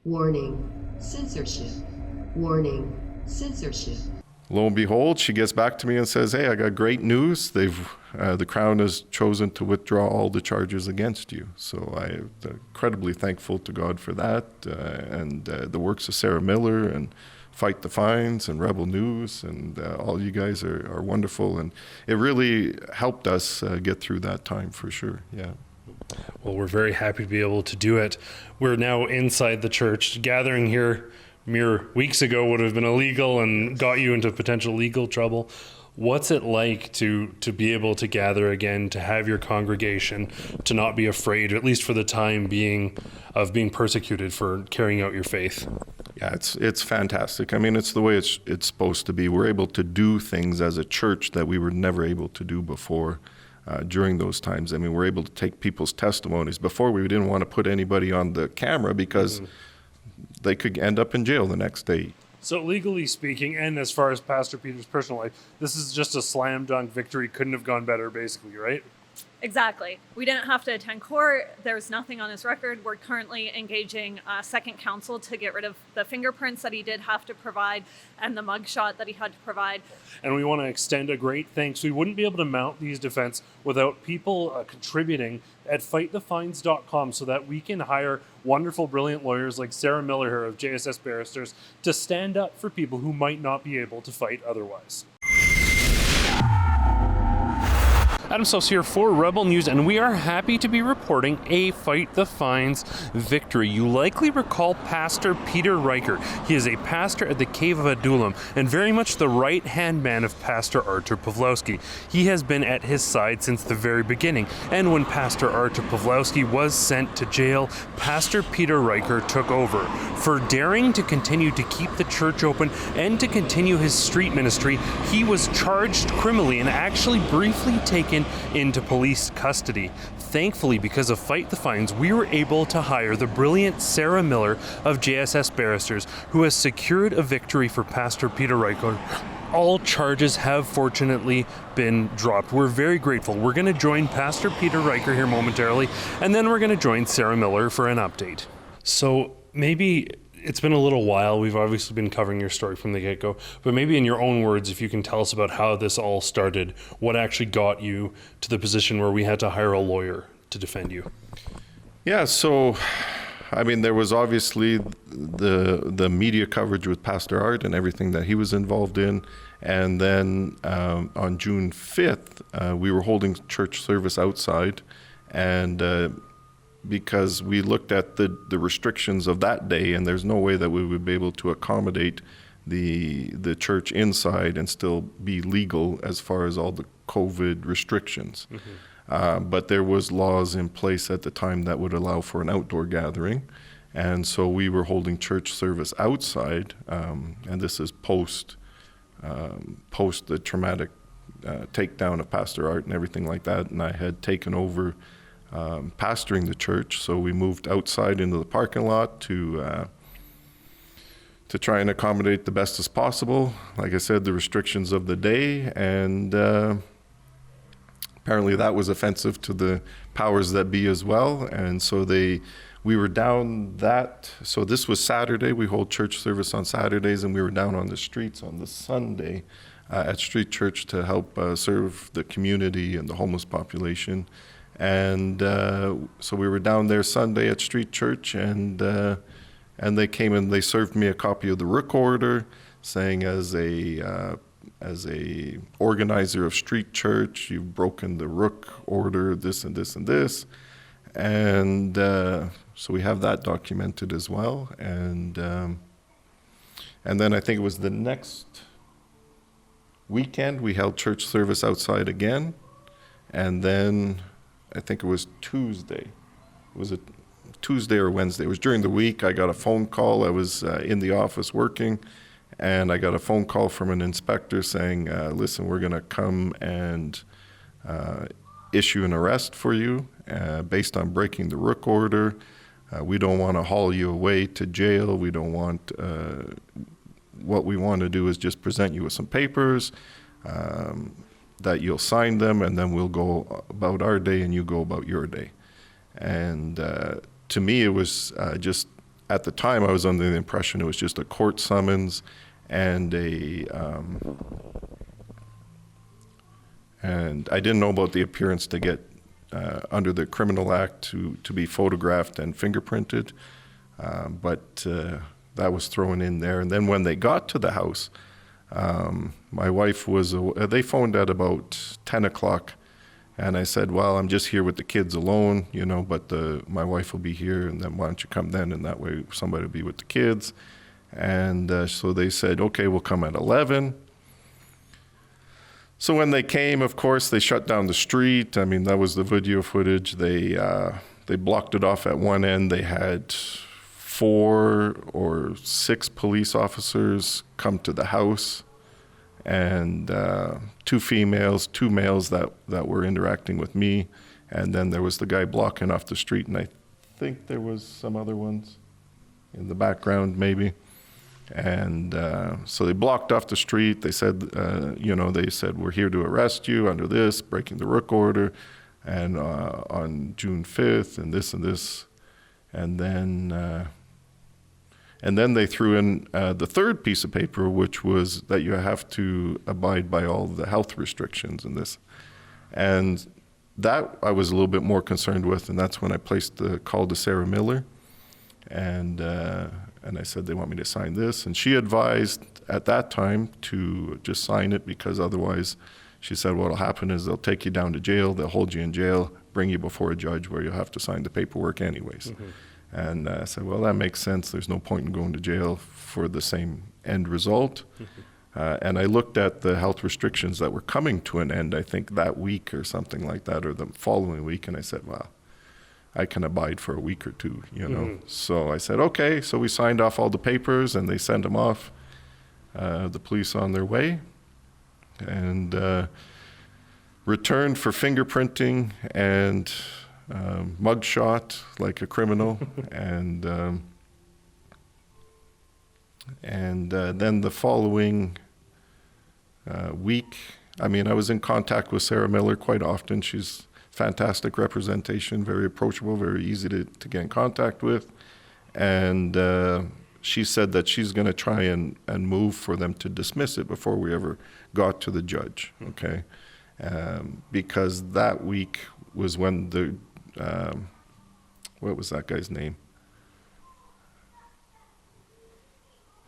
Warning, censorship. Warning, censorship. Lo and behold, she gets back to me and says, "Hey, I got great news. The Crown has chosen to withdraw all the charges against you." So I'm incredibly thankful to God for that, and the works of Sarah Miller and Fight the Fines and Rebel News, and all you guys are wonderful, and it really helped us get through that time for sure. Yeah. Well, we're very happy to be able to do it. We're now inside the church. Gathering here mere weeks ago would have been illegal and got you into potential legal trouble. What's it like to be able to gather again, to have your congregation, to not be afraid, at least for the time being, of being persecuted for carrying out your faith? Yeah, it's fantastic. I mean, it's the way it's supposed to be. We're able to do things as a church that we were never able to do before during those times. I mean, we're able to take people's testimonies. Before, we didn't want to put anybody on the camera because they could end up in jail the next day. So legally speaking, and as far as Pastor Peter's personal life, this is just a slam dunk victory. Couldn't have gone better, basically, right? Exactly. We didn't have to attend court. There's nothing on his record. We're currently engaging second counsel to get rid of the fingerprints that he did have to provide and the mugshot that he had to provide. And we want to extend a great thanks. We wouldn't be able to mount these defense without people contributing at fightthefines.com so that we can hire wonderful, brilliant lawyers like Sarah Miller here of JSS Barristers to stand up for people who might not be able to fight otherwise. Adam Soos here for Rebel News, and we are happy to be reporting a Fight the Fines victory. You likely recall Pastor Peter Reichter. He is a pastor at the Cave of Adullam and very much the right-hand man of Pastor Artur Pawlowski. He has been at his side since the very beginning, and when Pastor Artur Pawlowski was sent to jail, Pastor Peter Reichter took over. For daring to continue to keep the church open and to continue his street ministry, he was charged criminally and actually briefly taken into police custody. Thankfully, because of Fight the Fines, we were able to hire the brilliant Sarah Miller of JSS Barristers, who has secured a victory for Pastor Peter Reichter. All charges have fortunately been dropped. We're very grateful. We're going to join Pastor Peter Reichter here momentarily, and then we're going to join Sarah Miller for an update. So maybe it's been a little while. We've obviously been covering your story from the get-go, but maybe in your own words, if you can tell us about how this all started, what actually got you to the position where we had to hire a lawyer to defend you. Yeah, so, I mean, there was obviously the media coverage with Pastor Art and everything that he was involved in, and then on June 5th, we were holding church service outside, and because we looked at the restrictions of that day, and there's no way that we would be able to accommodate the church inside and still be legal as far as all the COVID restrictions. But there was laws in place at the time that would allow for an outdoor gathering, and so we were holding church service outside, and this is post the traumatic takedown of Pastor Art and everything like that, and I had taken over pastoring the church, so we moved outside into the parking lot to try and accommodate the best as possible. Like I said, the restrictions of the day, and apparently that was offensive to the powers that be as well, and so we were down that. So this was Saturday. We hold church service on Saturdays, and we were down on the streets on the Sunday at Street Church to help serve the community and the homeless population. And so we were down there Sunday at Street Church, and they came and they served me a copy of the rook order, saying as a organizer of Street Church, you've broken the rook order, this and this and this, and so we have that documented as well. And then I think it was the next weekend we held church service outside again, and then I think it was Tuesday. Was it Tuesday or Wednesday? It was during the week. I got a phone call. I was in the office working, and I got a phone call from an inspector saying, listen, we're going to come and issue an arrest for you based on breaking the rook order. We don't want to haul you away to jail. We don't want, what we want to do is just present you with some papers, that you'll sign them, and then we'll go about our day and you go about your day. And to me, it was just at the time, I was under the impression it was just a court summons and and I didn't know about the appearance to get under the Criminal Act to be photographed and fingerprinted, but that was thrown in there. And then when they got to the house, my wife they phoned at about 10 o'clock, and I said, well, I'm just here with the kids alone, but my wife will be here, and then why don't you come then, and that way somebody will be with the kids. And so they said, okay, we'll come at 11. So when they came, of course, they shut down the street. I mean, that was the video footage. They blocked it off at one end. They had 4 or 6 police officers come to the house, and 2 females, 2 males that were interacting with me, and then there was the guy blocking off the street, and I think there was some other ones in the background maybe. And so they blocked off the street. They said, we're here to arrest you under this, breaking the rook order, and on June 5th, and this and this. And then they threw in the third piece of paper, which was that you have to abide by all the health restrictions in this. And that I was a little bit more concerned with, and that's when I placed the call to Sarah Miller. And I said, they want me to sign this. And she advised at that time to just sign it, because otherwise, she said, what'll happen is they'll take you down to jail, they'll hold you in jail, bring you before a judge where you'll have to sign the paperwork anyways. Mm-hmm. And I said, well, that makes sense. There's no point in going to jail for the same end result. Mm-hmm. And I looked at the health restrictions that were coming to an end, I think that week or something like that, or the following week. And I said, well, I can abide for a week or two, Mm-hmm. So I said, okay. So we signed off all the papers, and they sent them off, the police on their way, and returned for fingerprinting and mugshot like a criminal. and then the following week, I was in contact with Sarah Miller quite often. She's fantastic representation, very approachable, very easy to get in contact with. And she said that she's going to try and move for them to dismiss it before we ever got to the judge, okay? Because that week was when what was that guy's name?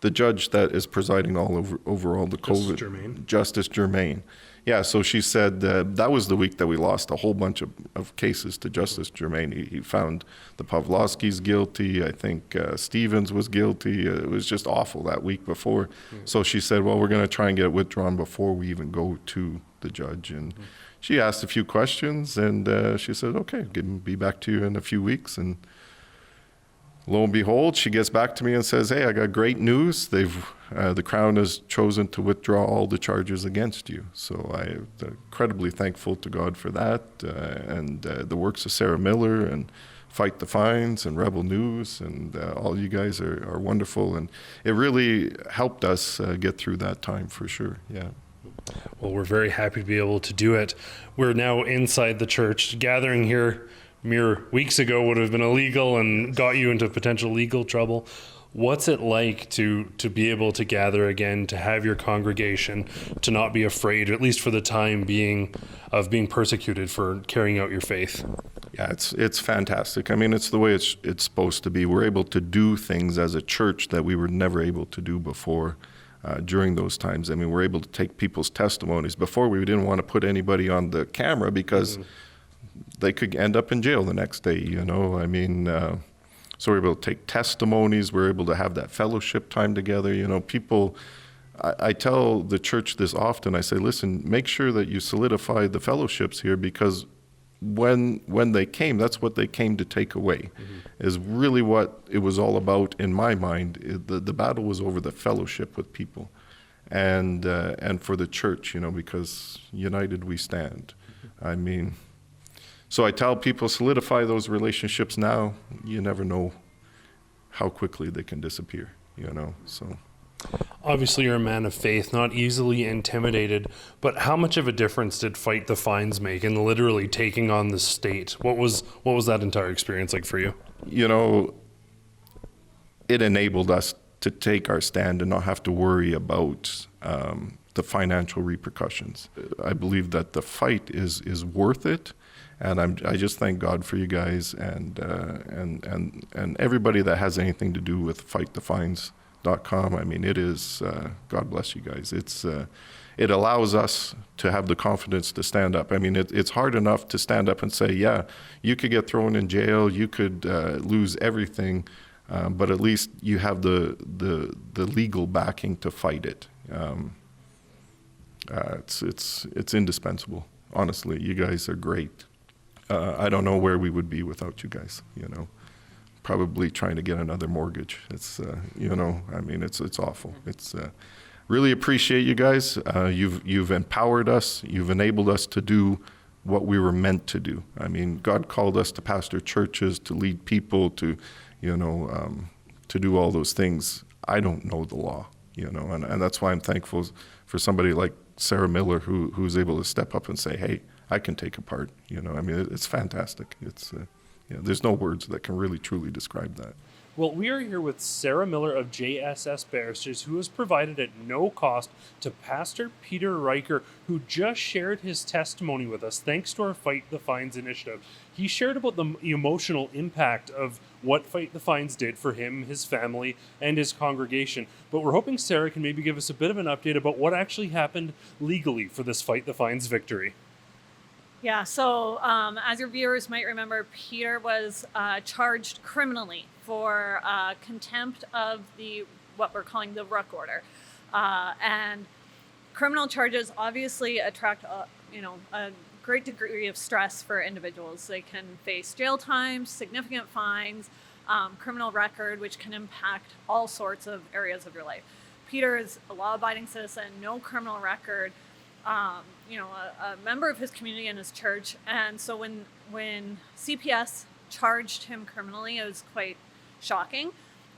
The judge that is presiding over all the COVID. Justice Germain. Yeah, so she said that was the week that we lost a whole bunch of cases to Justice Germain. He found the Pawlowskis guilty. I think Stevens was guilty. It was just awful that week before. So she said, well, we're going to try and get it withdrawn before we even go to the judge. And she asked a few questions, and she said, okay, be back to you in a few weeks. And lo and behold, she gets back to me and says, hey, I got great news. The Crown has chosen to withdraw all the charges against you. So I'm incredibly thankful to God for that, and the works of Sarah Miller and Fight the Fines and Rebel News, and all you guys are wonderful. And it really helped us get through that time for sure, yeah. Well, we're very happy to be able to do it. We're now inside the church. Gathering here mere weeks ago would have been illegal and got you into potential legal trouble. What's it like to be able to gather again, to have your congregation, to not be afraid, or at least for the time being, of being persecuted for carrying out your faith? Yeah, it's fantastic. It's the way it's supposed to be. We're able to do things as a church that we were never able to do before during those times. We're able to take people's testimonies. Before, we didn't want to put anybody on the camera because they could end up in jail the next day, So we're able to take testimonies. We're able to have that fellowship time together. People, I tell the church this often. I say, listen, make sure that you solidify the fellowships here, because when they came, that's what they came to take away, is really what it was all about in my mind. The battle was over the fellowship with people, and for the church, because united we stand. So I tell people, solidify those relationships now. You never know how quickly they can disappear, so. Obviously, you're a man of faith, not easily intimidated, but how much of a difference did Fight the Fines make in literally taking on the state? What was that entire experience like for you? it enabled us to take our stand and not have to worry about the financial repercussions. I believe that the fight is worth it, and I just thank God for you guys and everybody that has anything to do with fightthefines.com. I mean, it is God bless you guys. It allows us to have the confidence to stand up. I mean, it's hard enough to stand up and say, yeah, you could get thrown in jail, you could lose everything, but at least you have the legal backing to fight it. It's indispensable. Honestly, you guys are great. I don't know where we would be without you guys. Probably trying to get another mortgage. It's I mean, it's awful. It's really appreciate you guys. You've empowered us. You've enabled us to do what we were meant to do. I mean, God called us to pastor churches, to lead people, to do all those things. I don't know the law, and that's why I'm thankful for somebody like Sarah Miller who's able to step up and say, hey, I can take a part. I mean, it's fantastic. It's there's no words that can really truly describe that. Well, we are here with Sarah Miller of JSS Barristers, who has provided at no cost to Pastor Peter Reichter, who just shared his testimony with us thanks to our Fight the Fines initiative. He shared about the emotional impact of what Fight the Fines did for him, his family, and his congregation. But we're hoping Sarah can maybe give us a bit of an update about what actually happened legally for this Fight the Fines victory. Yeah, so as your viewers might remember, Peter was charged criminally for contempt of what we're calling the Rook Order. And criminal charges obviously attract a great degree of stress for individuals. They can face jail time, significant fines, criminal record, which can impact all sorts of areas of your life. Peter is a law-abiding citizen, no criminal record, a member of his community and his church. And so when CPS charged him criminally, it was quite shocking.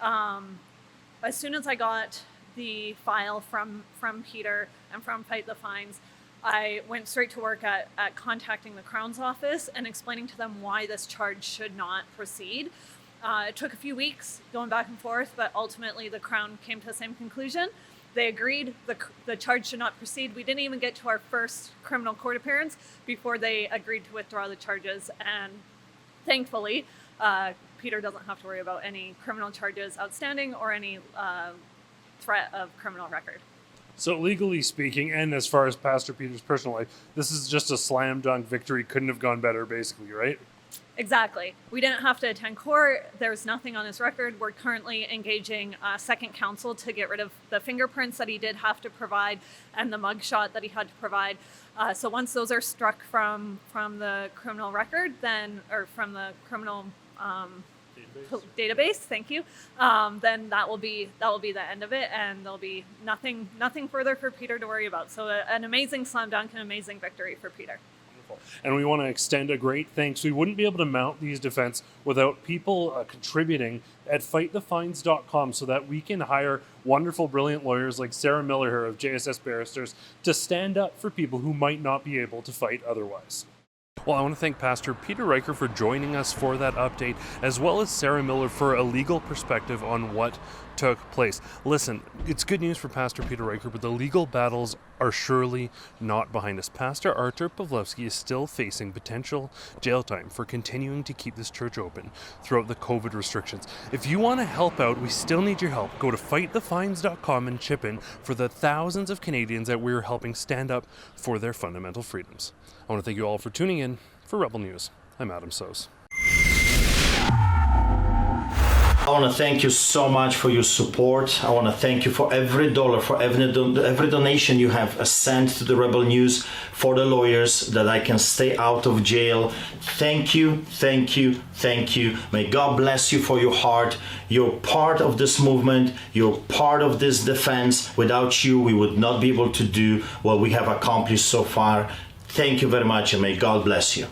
As soon as I got the file from Peter and from Fight the Fines, I went straight to work at contacting the Crown's office and explaining to them why this charge should not proceed. It took a few weeks going back and forth, but ultimately the Crown came to the same conclusion. They agreed the charge should not proceed. We didn't even get to our first criminal court appearance before they agreed to withdraw the charges. And thankfully, Peter doesn't have to worry about any criminal charges outstanding or any threat of criminal record. So legally speaking, and as far as Pastor Peter's personal life, this is just a slam dunk victory. Couldn't have gone better, basically, right? Exactly. We didn't have to attend court. There's nothing on his record. We're currently engaging second counsel to get rid of the fingerprints that he did have to provide and the mugshot that he had to provide. So once those are struck from the criminal record, or from the criminal database, thank you, then that will be the end of it, and there'll be nothing further for Peter to worry about. So an amazing slam dunk, an amazing victory for Peter. And we want to extend a great thanks. We wouldn't be able to mount these defense without people contributing at fightthefines.com so that we can hire wonderful, brilliant lawyers like Sarah Miller here of JSS Barristers to stand up for people who might not be able to fight otherwise. Well, I want to thank Pastor Peter Reichter for joining us for that update, as well as Sarah Miller for a legal perspective on what took place. Listen, it's good news for Pastor Peter Reichter, but the legal battles are surely not behind us. Pastor Artur Pawlowski is still facing potential jail time for continuing to keep this church open throughout the COVID restrictions. If you want to help out, we still need your help. Go to fightthefines.com and chip in for the thousands of Canadians that we're helping stand up for their fundamental freedoms. I want to thank you all for tuning in. For Rebel News, I'm Adam Soos. I want to thank you so much for your support. I want to thank you for every dollar, for every donation you have sent to the Rebel News, for the lawyers, that I can stay out of jail. Thank you, thank you, thank you. May God bless you for your heart. You're part of this movement. You're part of this defense. Without you, we would not be able to do what we have accomplished so far. Thank you very much, and may God bless you.